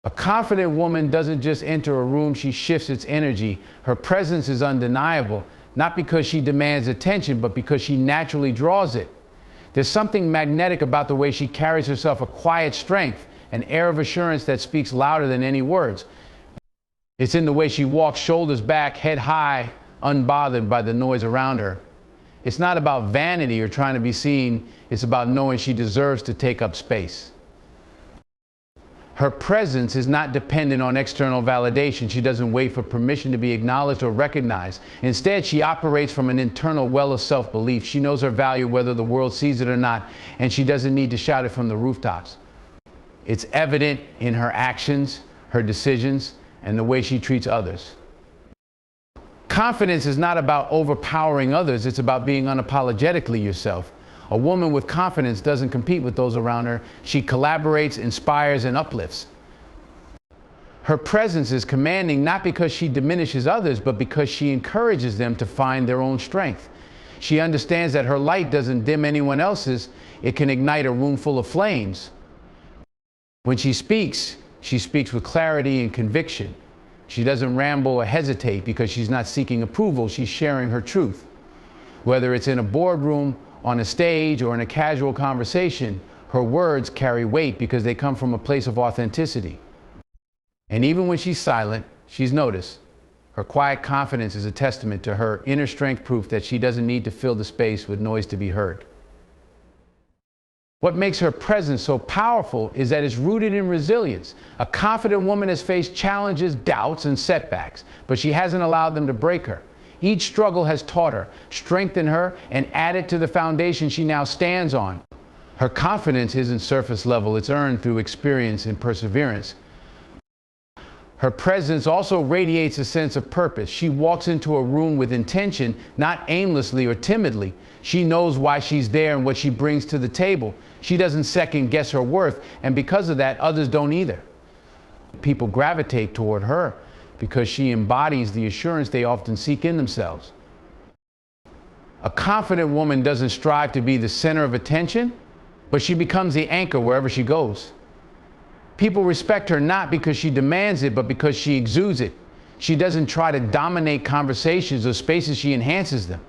A confident woman doesn't just enter a room, she shifts its energy. Her presence is undeniable, not because she demands attention, but because she naturally draws it. There's something magnetic about the way she carries herself, a quiet strength, an air of assurance that speaks louder than any words. It's in the way she walks, shoulders back, head high, unbothered by the noise around her. It's not about vanity or trying to be seen, it's about knowing she deserves to take up space. Her presence is not dependent on external validation. She doesn't wait for permission to be acknowledged or recognized. Instead, she operates from an internal well of self-belief. She knows her value whether the world sees it or not, and she doesn't need to shout it from the rooftops. It's evident in her actions, her decisions, and the way she treats others. Confidence is not about overpowering others, it's about being unapologetically yourself. A woman with confidence doesn't compete with those around her. She collaborates, inspires, and uplifts. Her presence is commanding not because she diminishes others, but because she encourages them to find their own strength. She understands that her light doesn't dim anyone else's, it can ignite a room full of flames. When she speaks with clarity and conviction. She doesn't ramble or hesitate because she's not seeking approval, she's sharing her truth. Whether it's in a boardroom, on a stage, or in a casual conversation, her words carry weight because they come from a place of authenticity. And even when she's silent, she's noticed. Her quiet confidence is a testament to her inner strength, proof that she doesn't need to fill the space with noise to be heard. What makes her presence so powerful is that it's rooted in resilience. A confident woman has faced challenges, doubts, and setbacks, but she hasn't allowed them to break her. Each struggle has taught her, strengthened her, and added to the foundation she now stands on. Her confidence isn't surface level, it's earned through experience and perseverance. Her presence also radiates a sense of purpose. She walks into a room with intention, not aimlessly or timidly. She knows why she's there and what she brings to the table. She doesn't second guess her worth, and because of that, others don't either. People gravitate toward her because she embodies the assurance they often seek in themselves. A confident woman doesn't strive to be the center of attention, but she becomes the anchor wherever she goes. People respect her not because she demands it, but because she exudes it. She doesn't try to dominate conversations or spaces, she enhances them.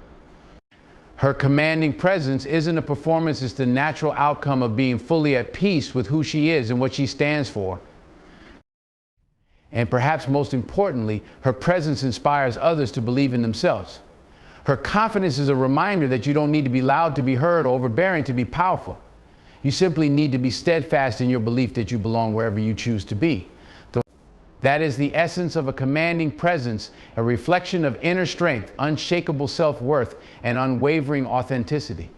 Her commanding presence isn't a performance, it's the natural outcome of being fully at peace with who she is and what she stands for. And perhaps most importantly, her presence inspires others to believe in themselves. Her confidence is a reminder that you don't need to be loud to be heard or overbearing to be powerful. You simply need to be steadfast in your belief that you belong wherever you choose to be. That is the essence of a commanding presence, a reflection of inner strength, unshakable self-worth, and unwavering authenticity.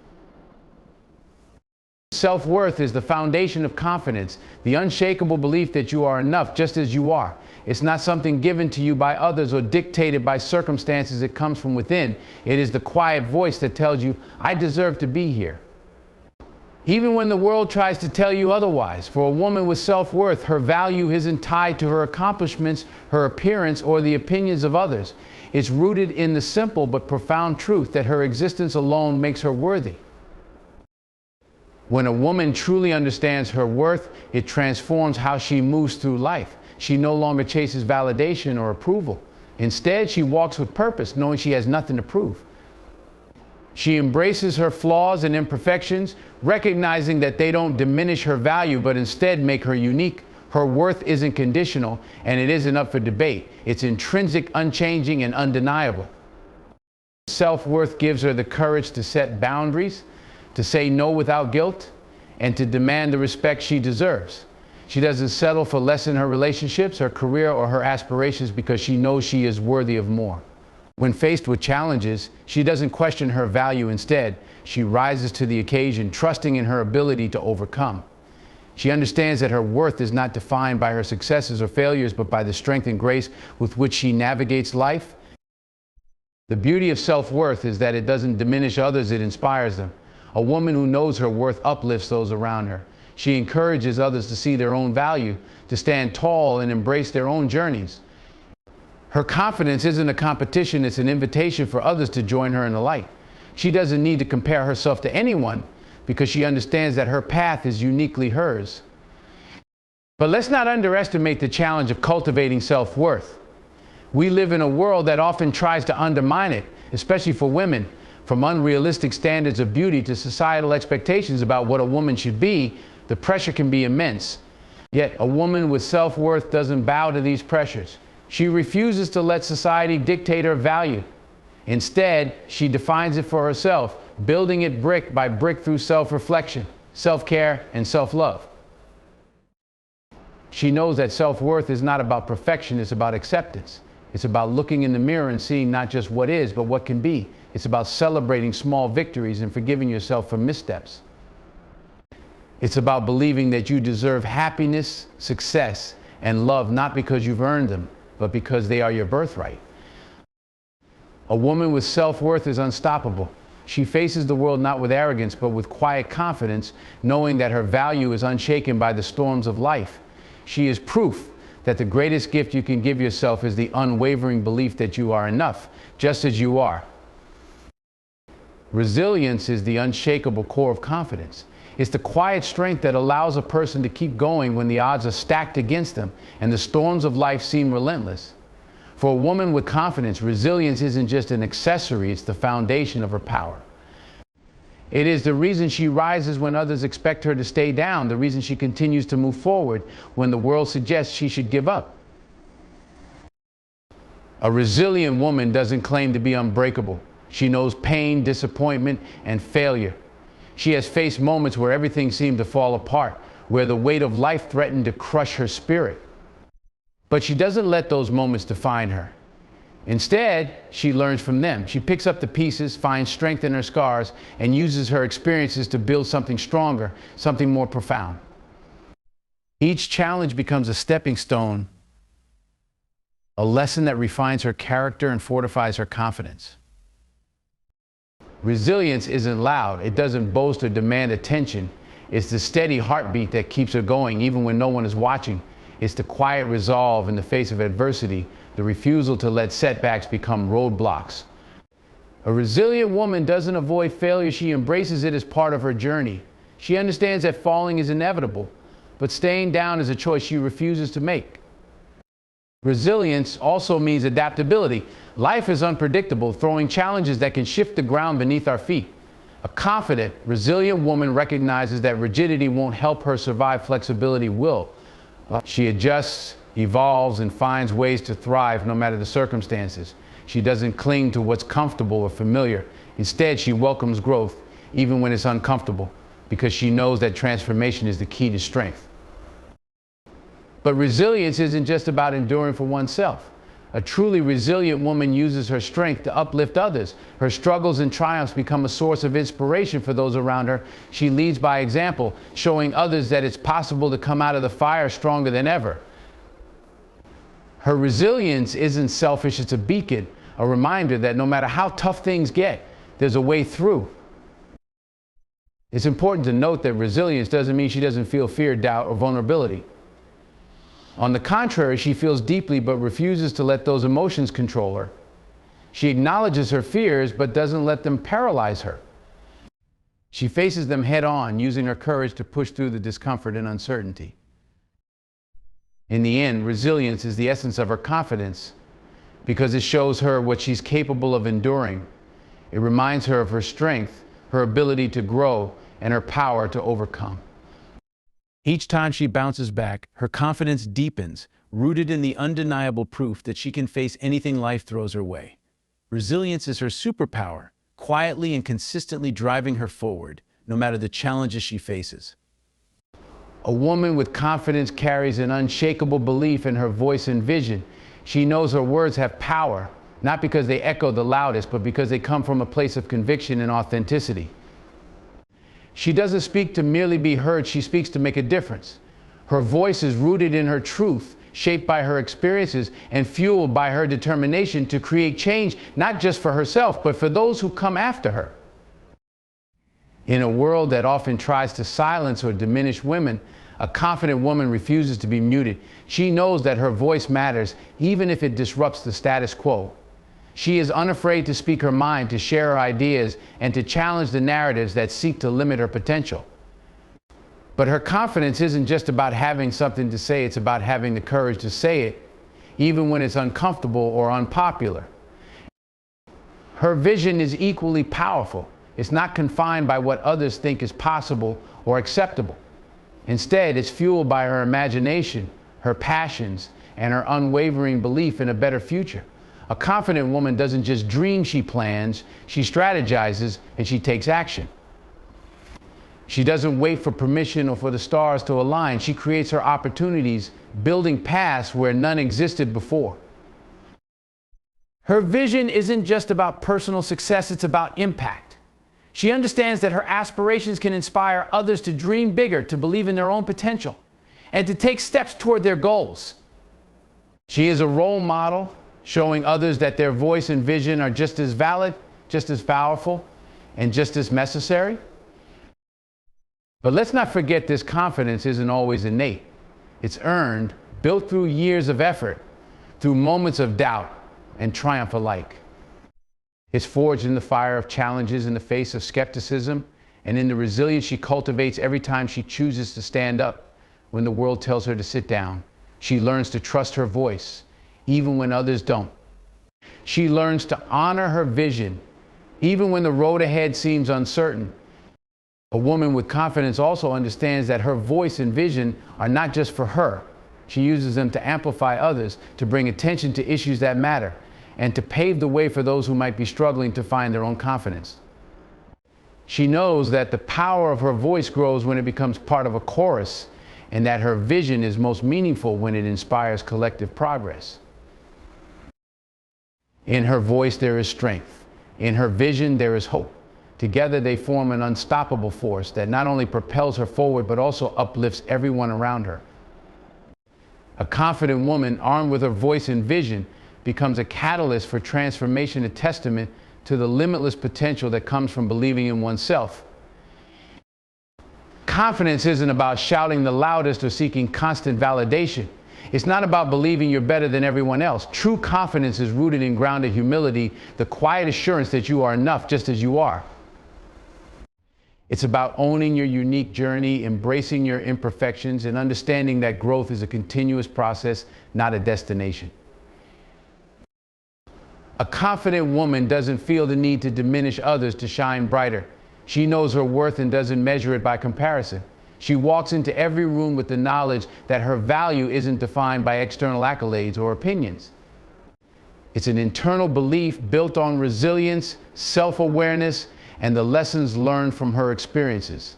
Self-worth is the foundation of confidence, the unshakable belief that you are enough just as you are. It's not something given to you by others or dictated by circumstances, it comes from within. It is the quiet voice that tells you, I deserve to be here. Even when the world tries to tell you otherwise, for a woman with self-worth, her value isn't tied to her accomplishments, her appearance, or the opinions of others. It's rooted in the simple but profound truth that her existence alone makes her worthy. When a woman truly understands her worth, it transforms how she moves through life. She no longer chases validation or approval. Instead, she walks with purpose, knowing she has nothing to prove. She embraces her flaws and imperfections, recognizing that they don't diminish her value, but instead make her unique. Her worth isn't conditional, and it isn't up for debate. It's intrinsic, unchanging, and undeniable. Self-worth gives her the courage to set boundaries, to say no without guilt, and to demand the respect she deserves. She doesn't settle for less in her relationships, her career, or her aspirations because she knows she is worthy of more. When faced with challenges, she doesn't question her value. Instead, she rises to the occasion, trusting in her ability to overcome. She understands that her worth is not defined by her successes or failures, but by the strength and grace with which she navigates life. The beauty of self-worth is that it doesn't diminish others, it inspires them. A woman who knows her worth uplifts those around her. She encourages others to see their own value, to stand tall and embrace their own journeys. Her confidence isn't a competition, it's an invitation for others to join her in the light. She doesn't need to compare herself to anyone because she understands that her path is uniquely hers. But let's not underestimate the challenge of cultivating self-worth. We live in a world that often tries to undermine it, especially for women. From unrealistic standards of beauty to societal expectations about what a woman should be, the pressure can be immense. Yet a woman with self-worth doesn't bow to these pressures. She refuses to let society dictate her value. Instead, she defines it for herself, building it brick by brick through self-reflection, self-care, and self-love. She knows that self-worth is not about perfection, it's about acceptance. It's about looking in the mirror and seeing not just what is, but what can be. It's about celebrating small victories and forgiving yourself for missteps. It's about believing that you deserve happiness, success, and love, not because you've earned them, but because they are your birthright. A woman with self-worth is unstoppable. She faces the world not with arrogance, but with quiet confidence, knowing that her value is unshaken by the storms of life. She is proof that the greatest gift you can give yourself is the unwavering belief that you are enough, just as you are. Resilience is the unshakable core of confidence. It's the quiet strength that allows a person to keep going when the odds are stacked against them and the storms of life seem relentless. For a woman with confidence, resilience isn't just an accessory, it's the foundation of her power. It is the reason she rises when others expect her to stay down, the reason she continues to move forward when the world suggests she should give up. A resilient woman doesn't claim to be unbreakable. She knows pain, disappointment, and failure. She has faced moments where everything seemed to fall apart, where the weight of life threatened to crush her spirit. But she doesn't let those moments define her. Instead, she learns from them. She picks up the pieces, finds strength in her scars, and uses her experiences to build something stronger, something more profound. Each challenge becomes a stepping stone, a lesson that refines her character and fortifies her confidence. Resilience isn't loud. It doesn't boast or demand attention. It's the steady heartbeat that keeps her going even when no one is watching. It's the quiet resolve in the face of adversity, the refusal to let setbacks become roadblocks. A resilient woman doesn't avoid failure, she embraces it as part of her journey. She understands that falling is inevitable, but staying down is a choice she refuses to make. Resilience also means adaptability. Life is unpredictable, throwing challenges that can shift the ground beneath our feet. A confident, resilient woman recognizes that rigidity won't help her survive, flexibility will. She adjusts, evolves, and finds ways to thrive no matter the circumstances. She doesn't cling to what's comfortable or familiar. Instead, she welcomes growth, even when it's uncomfortable, because she knows that transformation is the key to strength. But resilience isn't just about enduring for oneself. A truly resilient woman uses her strength to uplift others. Her struggles and triumphs become a source of inspiration for those around her. She leads by example, showing others that it's possible to come out of the fire stronger than ever. Her resilience isn't selfish, it's a beacon, a reminder that no matter how tough things get, there's a way through. It's important to note that resilience doesn't mean she doesn't feel fear, doubt, or vulnerability. On the contrary, she feels deeply but refuses to let those emotions control her. She acknowledges her fears but doesn't let them paralyze her. She faces them head on, using her courage to push through the discomfort and uncertainty. In the end, resilience is the essence of her confidence because it shows her what she's capable of enduring. It reminds her of her strength, her ability to grow, and her power to overcome. Each time she bounces back, her confidence deepens, rooted in the undeniable proof that she can face anything life throws her way. Resilience is her superpower, quietly and consistently driving her forward, no matter the challenges she faces. A woman with confidence carries an unshakable belief in her voice and vision. She knows her words have power, not because they echo the loudest, but because they come from a place of conviction and authenticity. She doesn't speak to merely be heard, she speaks to make a difference. Her voice is rooted in her truth, shaped by her experiences, and fueled by her determination to create change, not just for herself, but for those who come after her. In a world that often tries to silence or diminish women, a confident woman refuses to be muted. She knows that her voice matters, even if it disrupts the status quo. She is unafraid to speak her mind, to share her ideas, and to challenge the narratives that seek to limit her potential. But her confidence isn't just about having something to say, it's about having the courage to say it, even when it's uncomfortable or unpopular. Her vision is equally powerful. It's not confined by what others think is possible or acceptable. Instead, it's fueled by her imagination, her passions, and her unwavering belief in a better future. A confident woman doesn't just dream, she plans, she strategizes, and she takes action. She doesn't wait for permission or for the stars to align. She creates her opportunities, building paths where none existed before. Her vision isn't just about personal success, it's about impact. She understands that her aspirations can inspire others to dream bigger, to believe in their own potential, and to take steps toward their goals. She is a role model, showing others that their voice and vision are just as valid, just as powerful, and just as necessary. But let's not forget, this confidence isn't always innate. It's earned, built through years of effort, through moments of doubt and triumph alike. It's forged in the fire of challenges, in the face of skepticism, and in the resilience she cultivates every time she chooses to stand up when the world tells her to sit down. She learns to trust her voice, even when others don't. She learns to honor her vision, even when the road ahead seems uncertain. A woman with confidence also understands that her voice and vision are not just for her. She uses them to amplify others, to bring attention to issues that matter, and to pave the way for those who might be struggling to find their own confidence. She knows that the power of her voice grows when it becomes part of a chorus, and that her vision is most meaningful when it inspires collective progress. In her voice there is strength. In her vision there is hope. Together they form an unstoppable force that not only propels her forward, but also uplifts everyone around her. A confident woman, armed with her voice and vision, becomes a catalyst for transformation, a testament to the limitless potential that comes from believing in oneself. Confidence isn't about shouting the loudest or seeking constant validation. It's not about believing you're better than everyone else. True confidence is rooted in grounded humility, the quiet assurance that you are enough just as you are. It's about owning your unique journey, embracing your imperfections, and understanding that growth is a continuous process, not a destination. A confident woman doesn't feel the need to diminish others to shine brighter. She knows her worth and doesn't measure it by comparison. She walks into every room with the knowledge that her value isn't defined by external accolades or opinions. It's an internal belief built on resilience, self-awareness, and the lessons learned from her experiences.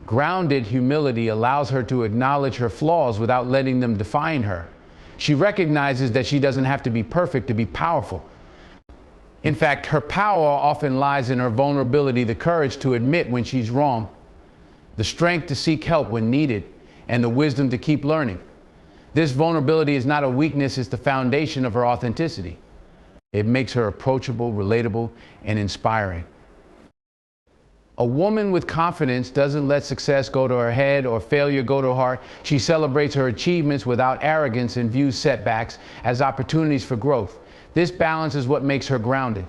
Grounded humility allows her to acknowledge her flaws without letting them define her. She recognizes that she doesn't have to be perfect to be powerful. In fact, her power often lies in her vulnerability, the courage to admit when she's wrong, the strength to seek help when needed, and the wisdom to keep learning. This vulnerability is not a weakness, it's the foundation of her authenticity. It makes her approachable, relatable, and inspiring. A woman with confidence doesn't let success go to her head or failure go to her heart. She celebrates her achievements without arrogance and views setbacks as opportunities for growth. This balance is what makes her grounded.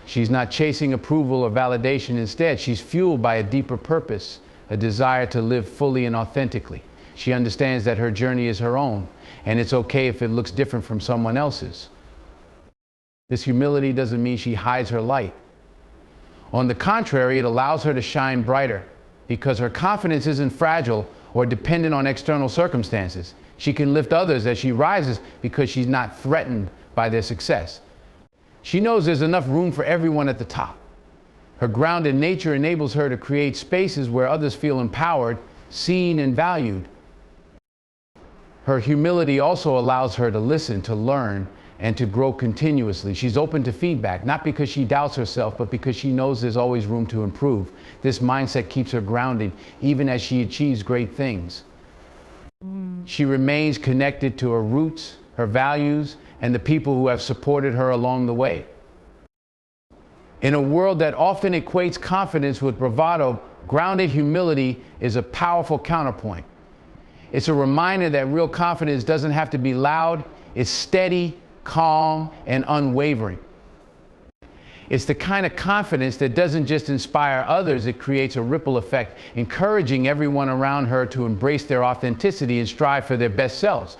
She's not chasing approval or validation. Instead, she's fueled by a deeper purpose, a desire to live fully and authentically. She understands that her journey is her own, and it's okay if it looks different from someone else's. This humility doesn't mean she hides her light. On the contrary, it allows her to shine brighter, because her confidence isn't fragile or dependent on external circumstances. She can lift others as she rises because she's not threatened by their success. She knows there's enough room for everyone at the top. Her grounded nature enables her to create spaces where others feel empowered, seen, and valued. Her humility also allows her to listen, to learn, and to grow continuously. She's open to feedback, not because she doubts herself, but because she knows there's always room to improve. This mindset keeps her grounded, even as she achieves great things. She remains connected to her roots, her values, and the people who have supported her along the way. In a world that often equates confidence with bravado, grounded humility is a powerful counterpoint. It's a reminder that real confidence doesn't have to be loud. It's steady, calm, and unwavering. It's the kind of confidence that doesn't just inspire others, it creates a ripple effect, encouraging everyone around her to embrace their authenticity and strive for their best selves.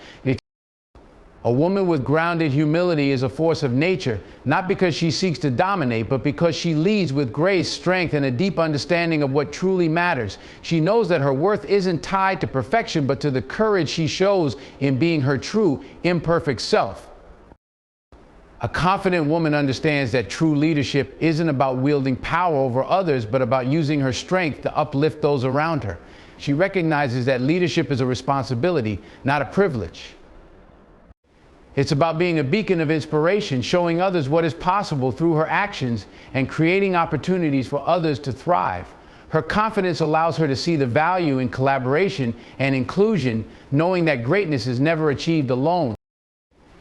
A woman with grounded humility is a force of nature, not because she seeks to dominate, but because she leads with grace, strength, and a deep understanding of what truly matters. She knows that her worth isn't tied to perfection, but to the courage she shows in being her true, imperfect self. A confident woman understands that true leadership isn't about wielding power over others, but about using her strength to uplift those around her. She recognizes that leadership is a responsibility, not a privilege. It's about being a beacon of inspiration, showing others what is possible through her actions and creating opportunities for others to thrive. Her confidence allows her to see the value in collaboration and inclusion, knowing that greatness is never achieved alone.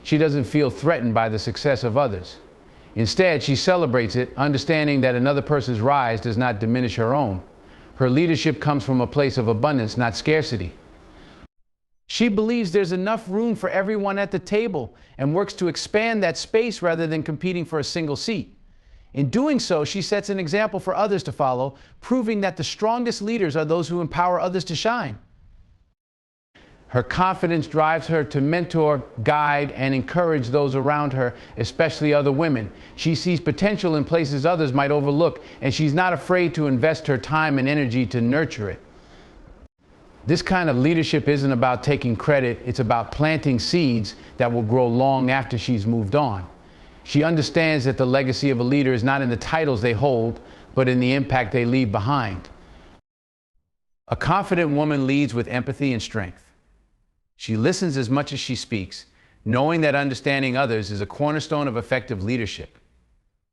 She doesn't feel threatened by the success of others. Instead, she celebrates it, understanding that another person's rise does not diminish her own. Her leadership comes from a place of abundance, not scarcity. She believes there's enough room for everyone at the table and works to expand that space rather than competing for a single seat. In doing so, she sets an example for others to follow, proving that the strongest leaders are those who empower others to shine. Her confidence drives her to mentor, guide, and encourage those around her, especially other women. She sees potential in places others might overlook, and she's not afraid to invest her time and energy to nurture it. This kind of leadership isn't about taking credit, it's about planting seeds that will grow long after she's moved on. She understands that the legacy of a leader is not in the titles they hold, but in the impact they leave behind. A confident woman leads with empathy and strength. She listens as much as she speaks, knowing that understanding others is a cornerstone of effective leadership.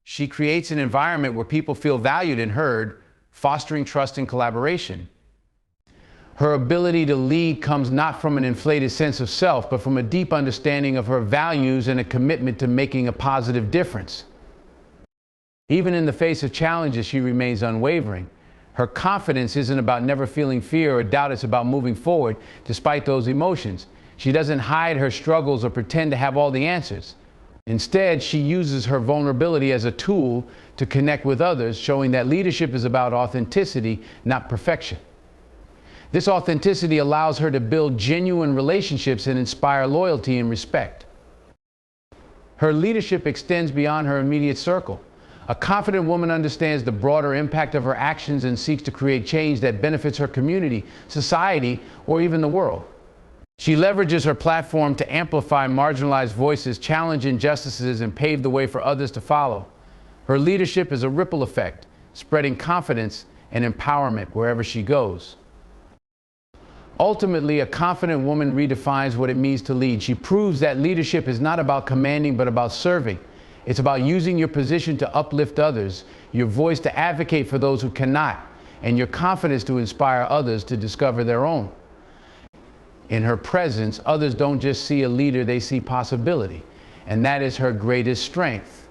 She creates an environment where people feel valued and heard, fostering trust and collaboration. Her ability to lead comes not from an inflated sense of self, but from a deep understanding of her values and a commitment to making a positive difference. Even in the face of challenges, she remains unwavering. Her confidence isn't about never feeling fear or doubt, it's about moving forward despite those emotions. She doesn't hide her struggles or pretend to have all the answers. Instead, she uses her vulnerability as a tool to connect with others, showing that leadership is about authenticity, not perfection. This authenticity allows her to build genuine relationships and inspire loyalty and respect. Her leadership extends beyond her immediate circle. A confident woman understands the broader impact of her actions and seeks to create change that benefits her community, society, or even the world. She leverages her platform to amplify marginalized voices, challenge injustices, and pave the way for others to follow. Her leadership is a ripple effect, spreading confidence and empowerment wherever she goes. Ultimately, a confident woman redefines what it means to lead. She proves that leadership is not about commanding, but about serving. It's about using your position to uplift others, your voice to advocate for those who cannot, and your confidence to inspire others to discover their own. In her presence, others don't just see a leader, they see possibility. And that is her greatest strength.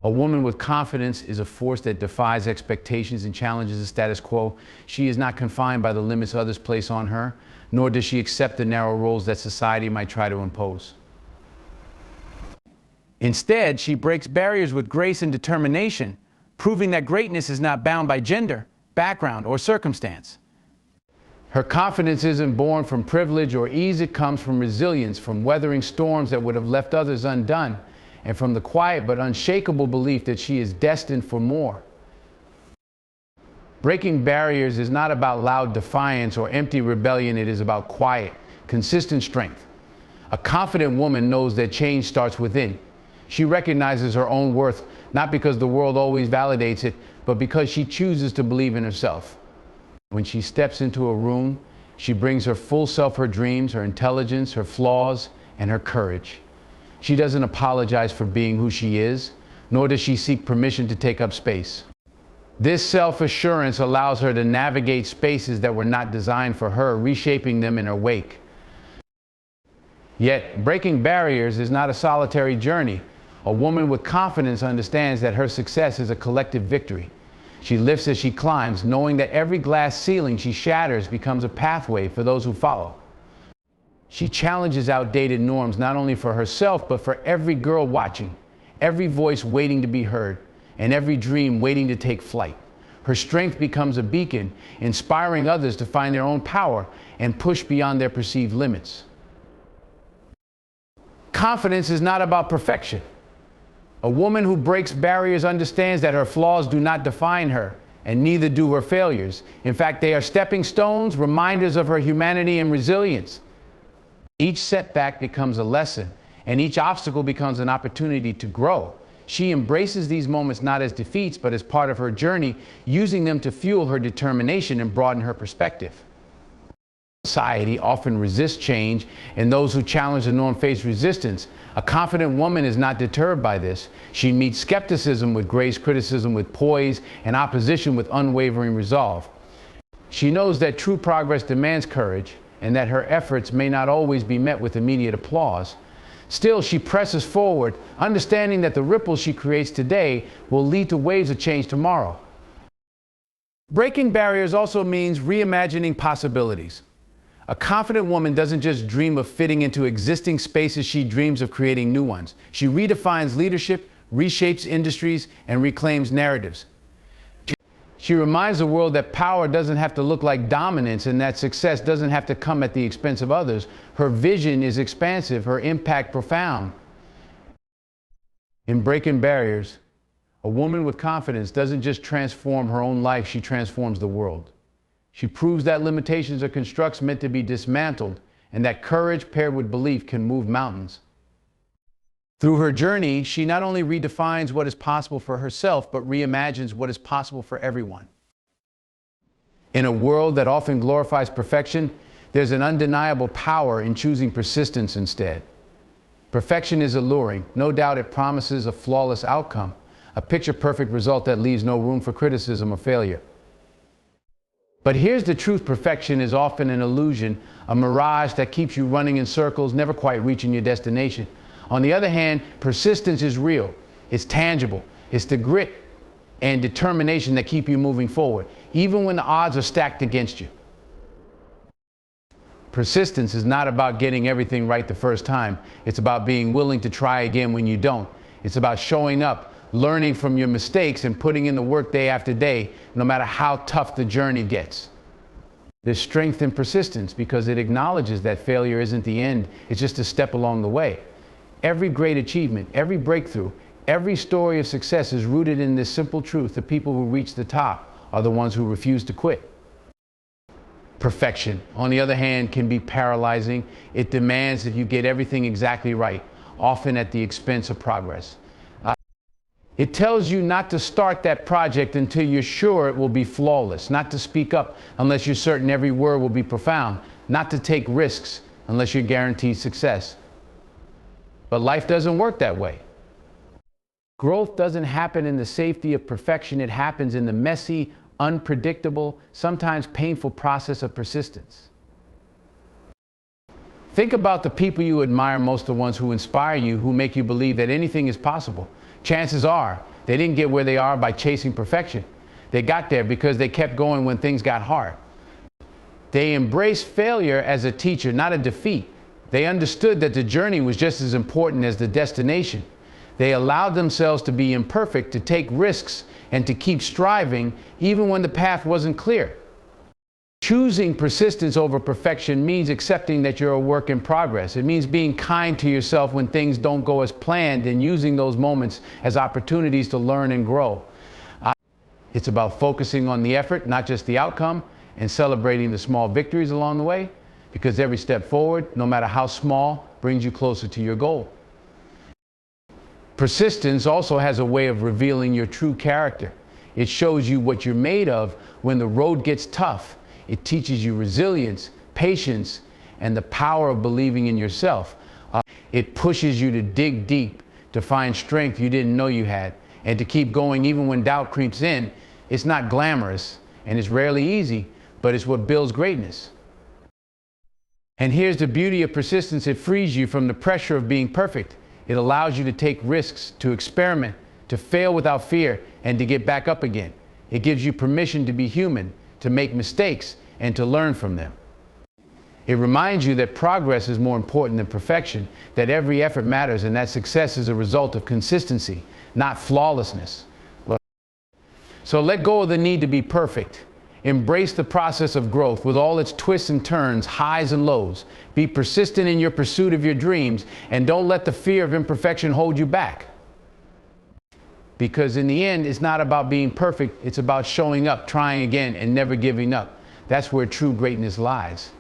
A woman with confidence is a force that defies expectations and challenges the status quo. She is not confined by the limits others place on her, nor does she accept the narrow roles that society might try to impose. Instead, she breaks barriers with grace and determination, proving that greatness is not bound by gender, background, or circumstance. Her confidence isn't born from privilege or ease, it comes from resilience, from weathering storms that would have left others undone, and from the quiet but unshakable belief that she is destined for more. Breaking barriers is not about loud defiance or empty rebellion, it is about quiet, consistent strength. A confident woman knows that change starts within. She recognizes her own worth, not because the world always validates it, but because she chooses to believe in herself. When she steps into a room, she brings her full self, her dreams, her intelligence, her flaws, and her courage. She doesn't apologize for being who she is, nor does she seek permission to take up space. This self-assurance allows her to navigate spaces that were not designed for her, reshaping them in her wake. Yet, breaking barriers is not a solitary journey. A woman with confidence understands that her success is a collective victory. She lifts as she climbs, knowing that every glass ceiling she shatters becomes a pathway for those who follow. She challenges outdated norms not only for herself, but for every girl watching. every voice waiting to be heard, and every dream waiting to take flight. Her strength becomes a beacon, inspiring others to find their own power and push beyond their perceived limits. Confidence is not about perfection. A woman who breaks barriers understands that her flaws do not define her, and neither do her failures. In fact, they are stepping stones, reminders of her humanity and resilience. Each setback becomes a lesson, and each obstacle becomes an opportunity to grow. She embraces these moments not as defeats, but as part of her journey, using them to fuel her determination and broaden her perspective. Society often resists change, and those who challenge the norm face resistance. A confident woman is not deterred by this. She meets skepticism with grace, criticism with poise, and opposition with unwavering resolve. She knows that true progress demands courage, and that her efforts may not always be met with immediate applause. Still, she presses forward, understanding that the ripples she creates today will lead to waves of change tomorrow. Breaking barriers also means reimagining possibilities. A confident woman doesn't just dream of fitting into existing spaces, she dreams of creating new ones. She redefines leadership, reshapes industries, and reclaims narratives. She reminds the world that power doesn't have to look like dominance and that success doesn't have to come at the expense of others. Her vision is expansive, her impact profound. In breaking barriers, a woman with confidence doesn't just transform her own life, she transforms the world. She proves that limitations are constructs meant to be dismantled, and that courage paired with belief can move mountains. Through her journey, she not only redefines what is possible for herself, but reimagines what is possible for everyone. In a world that often glorifies perfection, there's an undeniable power in choosing persistence instead. Perfection is alluring. No doubt it promises a flawless outcome, a picture-perfect result that leaves no room for criticism or failure. But here's the truth: perfection is often an illusion, a mirage that keeps you running in circles, never quite reaching your destination. On the other hand, persistence is real. It's tangible. It's the grit and determination that keep you moving forward, even when the odds are stacked against you. Persistence is not about getting everything right the first time. It's about being willing to try again when you don't. It's about showing up, learning from your mistakes, and putting in the work day after day, no matter how tough the journey gets. There's strength in persistence because it acknowledges that failure isn't the end, it's just a step along the way. Every great achievement, every breakthrough, every story of success is rooted in this simple truth: the people who reach the top are the ones who refuse to quit. Perfection, on the other hand, can be paralyzing. It demands that you get everything exactly right, often at the expense of progress. It tells you not to start that project until you're sure it will be flawless, not to speak up unless you're certain every word will be profound, not to take risks unless you're guaranteed success. But life doesn't work that way. Growth doesn't happen in the safety of perfection. It happens in the messy, unpredictable, sometimes painful process of persistence. Think about the people you admire most, the ones who inspire you, who make you believe that anything is possible. Chances are they didn't get where they are by chasing perfection. They got there because they kept going when things got hard. They embraced failure as a teacher, not a defeat. They understood that the journey was just as important as the destination. They allowed themselves to be imperfect, to take risks, and to keep striving even when the path wasn't clear. Choosing persistence over perfection means accepting that you're a work in progress. It means being kind to yourself when things don't go as planned and using those moments as opportunities to learn and grow. It's about focusing on the effort, not just the outcome, and celebrating the small victories along the way, because every step forward, no matter how small, brings you closer to your goal. Persistence also has a way of revealing your true character. It shows you what you're made of when the road gets tough. It teaches you resilience, patience, and the power of believing in yourself. It pushes you to dig deep, to find strength you didn't know you had, and to keep going even when doubt creeps in. It's not glamorous, and it's rarely easy, but it's what builds greatness. And here's the beauty of persistence: it frees you from the pressure of being perfect. It allows you to take risks, to experiment, to fail without fear, and to get back up again. It gives you permission to be human, to make mistakes, and to learn from them. It reminds you that progress is more important than perfection, that every effort matters, and that success is a result of consistency, not flawlessness. So let go of the need to be perfect. Embrace the process of growth with all its twists and turns, highs and lows. Be persistent in your pursuit of your dreams, and don't let the fear of imperfection hold you back. Because in the end, it's not about being perfect, it's about showing up, trying again, and never giving up. That's where true greatness lies.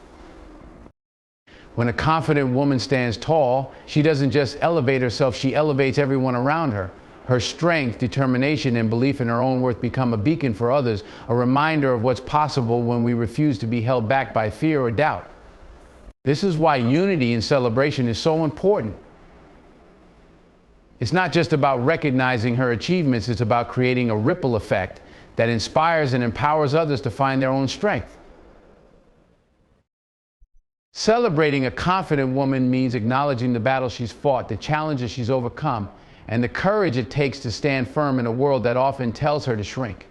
When a confident woman stands tall, she doesn't just elevate herself, she elevates everyone around her. Her strength, determination, and belief in her own worth become a beacon for others, a reminder of what's possible when we refuse to be held back by fear or doubt. This is why unity and celebration is so important. It's not just about recognizing her achievements, it's about creating a ripple effect that inspires and empowers others to find their own strength. Celebrating a confident woman means acknowledging the battle she's fought, the challenges she's overcome, and the courage it takes to stand firm in a world that often tells her to shrink.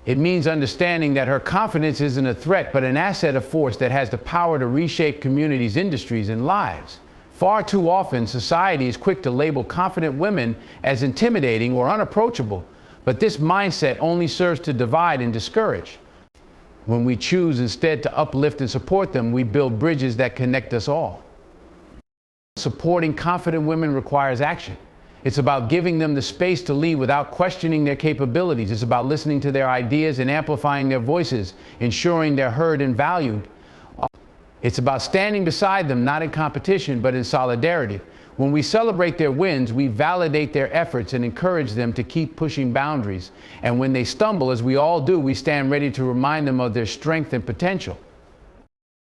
It means understanding that her confidence isn't a threat, but an asset of force that has the power to reshape communities, industries, and lives. Far too often, society is quick to label confident women as intimidating or unapproachable, but this mindset only serves to divide and discourage. When we choose instead to uplift and support them, we build bridges that connect us all. Supporting confident women requires action. It's about giving them the space to lead without questioning their capabilities. It's about listening to their ideas and amplifying their voices, ensuring they're heard and valued. It's about standing beside them, not in competition, but in solidarity. When we celebrate their wins, we validate their efforts and encourage them to keep pushing boundaries. And when they stumble, as we all do, we stand ready to remind them of their strength and potential.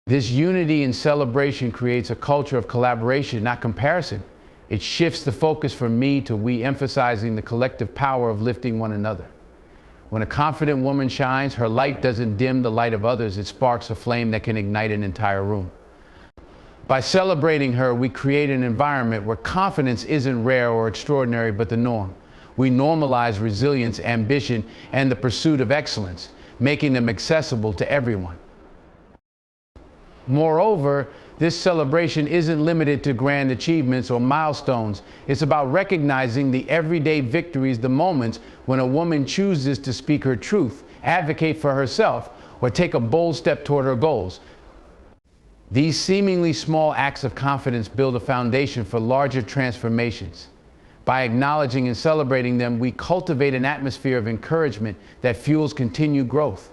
This unity and celebration creates a culture of collaboration, not comparison. It shifts the focus from me to we, emphasizing the collective power of lifting one another. When a confident woman shines, her light doesn't dim the light of others, it sparks a flame that can ignite an entire room. By celebrating her, we create an environment where confidence isn't rare or extraordinary, but the norm. We normalize resilience, ambition, and the pursuit of excellence, making them accessible to everyone. Moreover, this celebration isn't limited to grand achievements or milestones. It's about recognizing the everyday victories, the moments when a woman chooses to speak her truth, advocate for herself, or take a bold step toward her goals. These seemingly small acts of confidence build a foundation for larger transformations. By acknowledging and celebrating them, we cultivate an atmosphere of encouragement that fuels continued growth.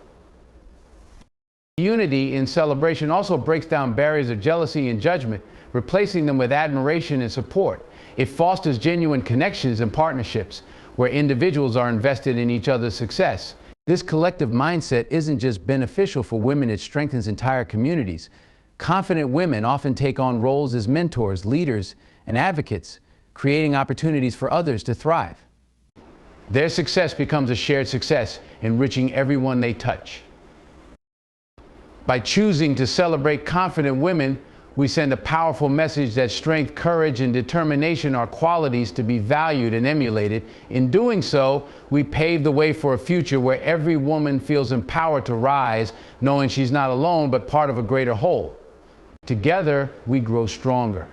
Unity in celebration also breaks down barriers of jealousy and judgment, replacing them with admiration and support. It fosters genuine connections and partnerships where individuals are invested in each other's success. This collective mindset isn't just beneficial for women, it strengthens entire communities. Confident women often take on roles as mentors, leaders, and advocates, creating opportunities for others to thrive. Their success becomes a shared success, enriching everyone they touch. By choosing to celebrate confident women, we send a powerful message that strength, courage, and determination are qualities to be valued and emulated. In doing so, we pave the way for a future where every woman feels empowered to rise, knowing she's not alone but part of a greater whole. Together, we grow stronger.